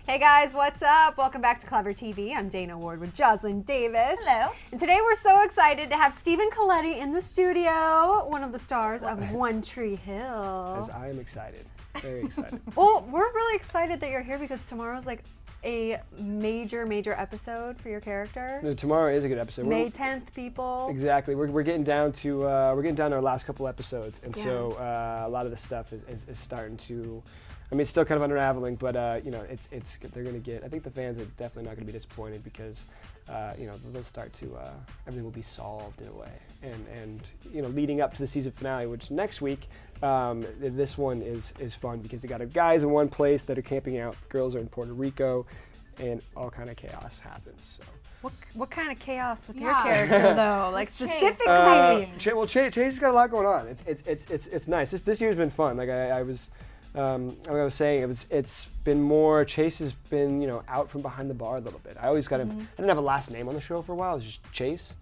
Hey guys, what's up? Welcome back to Clever TV. I'm Dana Ward with Jocelyn Davis. Hello. And today we're so excited to have Stephen Colletti in the studio, one of the stars of One Tree Hill. As I am excited, very excited. Well, we're really excited that you're here because tomorrow's like a major episode for your character. No, tomorrow is a good episode. May 10th, people. Exactly. We're getting down to our last couple episodes, and Yeah. so a lot of the stuff is starting to. I mean, it's still kind of unraveling, but you know, they're gonna get. I think the fans are definitely not gonna be disappointed because you know, they'll start to everything will be solved in a way, and you know, leading up to the season finale, which next week. This one is fun because they got guys in one place that are camping out. The girls are in Puerto Rico, and all kind of chaos happens. So. What kind of chaos with your character though? Like specifically? Well, Chase has got a lot going on. It's nice. This year's been fun. Like I was saying, it's been more. Chase has been, you know, out from behind the bar a little bit. I always I didn't have a last name on the show for a while. It was just Chase.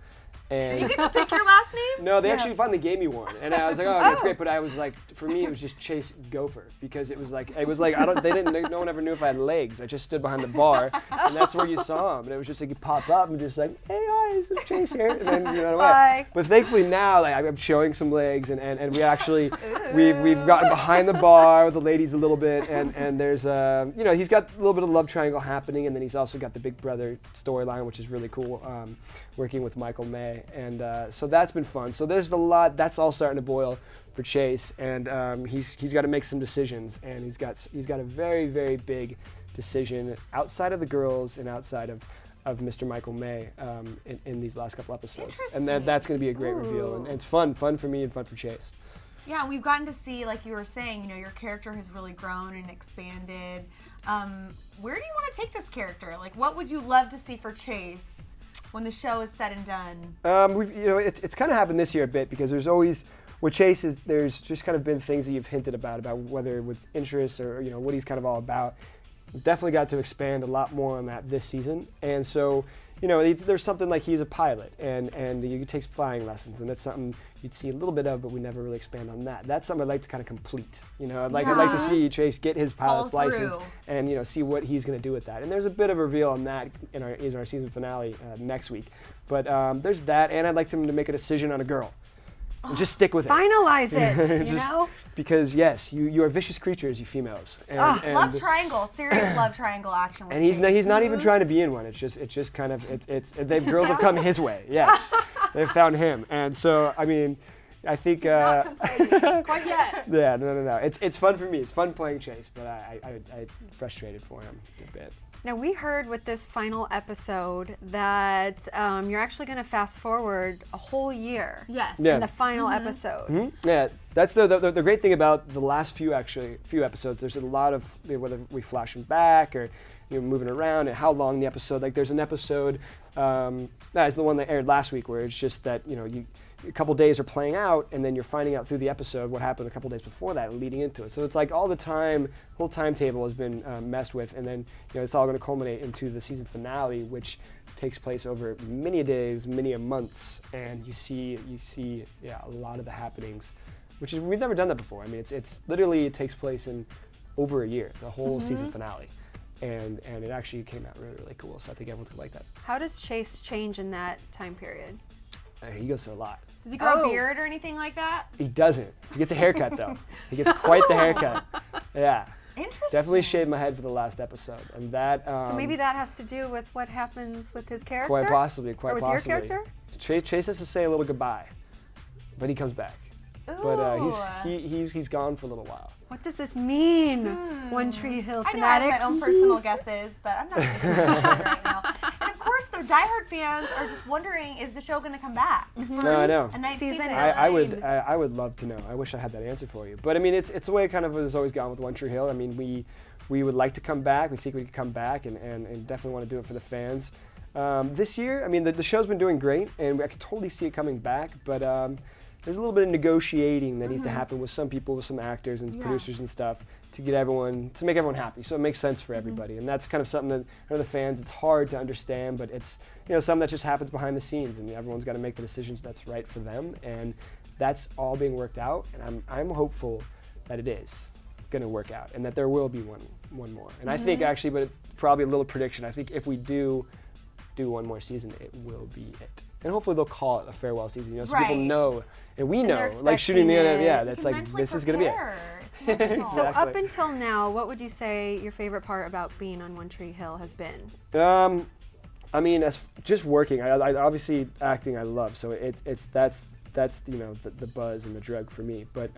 And You get to pick your last name? no, they actually finally gave me one, and I was like, oh, that's great. But I was like, for me, it was just Chase Gopher because it was like no one ever knew if I had legs. I just stood behind the bar, and that's where you saw him, and it was just like you pop up and just like, hey guys, it's Chase here, and then you know Bye. But thankfully now, like I'm showing some legs, and we actually we've gotten behind the bar with the ladies a little bit, and there's you know, he's got a little bit of love triangle happening, and then he's also got the Big Brother storyline, which is really cool. Working with Michael May, and so that's been fun. So there's a lot that's all starting to boil for Chase, and he's got to make some decisions, and he's got a very big decision outside of the girls and outside of Mr. Michael May in these last couple episodes, and that's going to be a great reveal, and it's fun for me and fun for Chase. Yeah, we've gotten to see, like you were saying, you know, your character has really grown and expanded. Where do you want to take this character? Like, what would you love to see for Chase when the show is said and done? You know, it's kind of happened this year a bit because there's always, with Chase, there's just kind of been things that you've hinted about whether with interests or, you know, what he's kind of all about. Definitely got to expand a lot more on that this season, and so, you know, there's something like he's a pilot, and he takes flying lessons, and that's something you'd see a little bit of, but we never really expand on that. That's something I'd like to kind of complete. You know, I'd like to see Chase get his pilot's license and, you know, see what he's going to do with that. And there's a bit of a reveal on that in our season finale next week. But there's that, and I'd like him to make a decision on a girl. And just stick with it. Finalize it, you know? Because yes, you are vicious creatures, you females. And love triangle, serious love triangle action. With and he's not even trying to be in one. It's just kind of the girls have come his way. Yes, they've found him, and so I mean, I think He's not complaining quite yet. Yeah, no. It's fun for me. It's fun playing Chase, but I frustrated for him a bit. Now, we heard with this final episode that you're actually going to fast forward a whole year in the final episode. Mm-hmm. Yeah, that's the great thing about the last few episodes. There's a lot of, you know, whether we flash them back or, you know, moving around and how long the episode. Like there's an episode, that's the one that aired last week, where it's just that, you know, a couple days are playing out, and then you're finding out through the episode what happened a couple days before that and leading into it. So it's like all the time, whole timetable has been messed with, and then, you know, it's all going to culminate into the season finale, which takes place over many days, many months, and you see a lot of the happenings, which is, we've never done that before. I mean, it's literally, it takes place in over a year, the whole season finale. And it actually came out really cool, so I think everyone's gonna like that. How does Chase change in that time period? He goes through a lot. Does he grow a beard or anything like that? He doesn't. He gets a haircut though. He gets quite the haircut. Yeah. Interesting. Definitely shaved my head for the last episode, and that. So maybe that has to do with what happens with his character. Quite possibly. Or with your character. Chase has to say a little goodbye, but he comes back. Ooh. But he's gone for a little while. What does this mean? One Tree Hill I know I fanatics. have my own personal guesses, but I'm not going to do that right now. And of course, the diehard fans are just wondering, is the show going to come back? No, I know. A ninth Season season. I would love to know. I wish I had that answer for you. But I mean, it's the way it kind of has always gone with One Tree Hill. I mean, we would like to come back. We think we could come back, and definitely want to do it for the fans. This year, I mean, the show's been doing great, and I could totally see it coming back. But there's a little bit of negotiating that needs to happen with some people, with some actors and producers and stuff, to make everyone happy. So it makes sense for everybody, and that's kind of something that, for the fans, it's hard to understand, but it's, you know, something that just happens behind the scenes, and everyone's got to make the decisions that's right for them, and that's all being worked out, and I'm hopeful that it is. going to work out, and that there will be one more. And I think actually, but probably a little prediction, I think if we do one more season, it will be it. And hopefully they'll call it a farewell season, you know, so people know, and we know, like shooting the end, that's like, this is going to be it. Exactly. So up until now, what would you say your favorite part about being on One Tree Hill has been? I mean, as just working, I obviously acting I love, so that's you know the buzz and the drug for me. But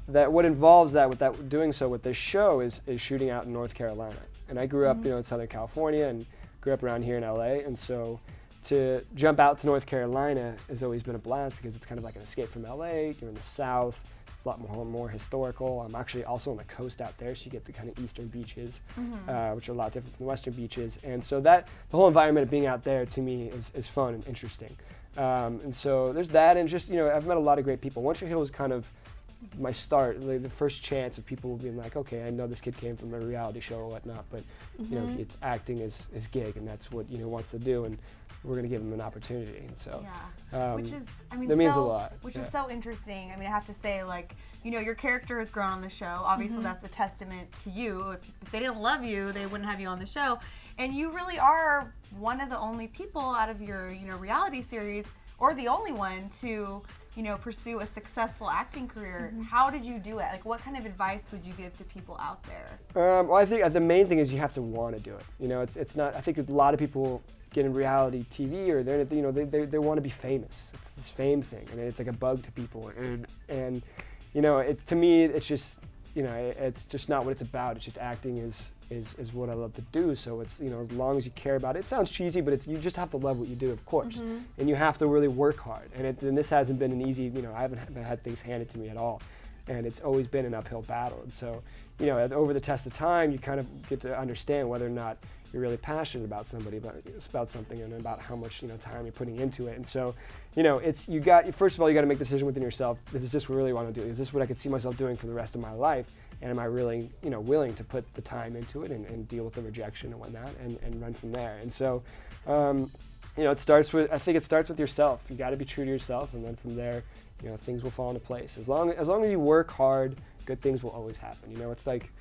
that what involves that with that doing so with this show is shooting out in North Carolina, and I grew up you know in Southern California and grew up around here in LA, and so to jump out to North Carolina has always been a blast because it's kind of like an escape from LA. You're in the South. It's a lot more historical. I'm actually also on the coast out there, so you get the kind of eastern beaches, which are a lot different from the western beaches. And so the whole environment of being out there to me is fun and interesting. And so there's that, and just, you know, I've met a lot of great people. One Tree Hill was kind of my start, like the first chance of people being like, okay, I know this kid came from a reality show or whatnot, but you know, it's acting is his gig, and that's what, you know, wants to do, and we're going to give him an opportunity. And so which is, I mean, that means a lot. Which is so interesting. I mean, I have to say, like, you know, your character has grown on the show. Obviously, that's a testament to you. If they didn't love you, they wouldn't have you on the show. And you really are one of the only people out of your, you know, reality series, or the only one to, you know, pursue a successful acting career. How did you do it? Like, what kind of advice would you give to people out there? Well, I think the main thing is you have to want to do it. You know, it's not. I think a lot of people get in reality TV, or they're, you know, they want to be famous. It's this fame thing, and it's like a bug to people. And you know, to me, it's just, you know, it's just not what it's about. It's just acting is what I love to do. So it's, you know, as long as you care about it. It sounds cheesy, but you just have to love what you do, of course. And you have to really work hard. And this hasn't been an easy, you know, I haven't had things handed to me at all. And it's always been an uphill battle. And so, you know, over the test of time, you kind of get to understand whether or not you're really passionate about something, and about how much, you know, time you're putting into it. And so, you know, first of all, you got to make the decision within yourself. Is this what I really want to do? Is this what I could see myself doing for the rest of my life? And am I really, you know, willing to put the time into it and deal with the rejection and whatnot, and run from there? And so, you know, I think it starts with yourself. You got to be true to yourself, and then from there, you know, things will fall into place. As long as you work hard, good things will always happen. You know, it's like,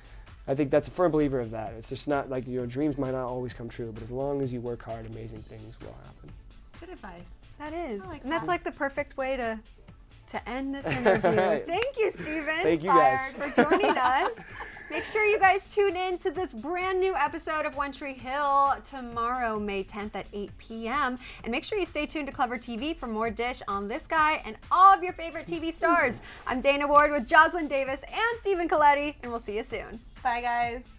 I think that's a firm believer of that. It's just not like, your dreams might not always come true, but as long as you work hard, amazing things will happen. Good advice. That is. Like and that's like the perfect way to end this interview. Thank you, Steven. Thank you guys for joining us. Make sure you guys tune in to this brand new episode of One Tree Hill tomorrow, May 10th at 8 p.m. And make sure you stay tuned to ClevverTV for more dish on this guy and all of your favorite TV stars. I'm Dana Ward with Jocelyn Davis and Steven Colletti, and we'll see you soon. Bye, guys.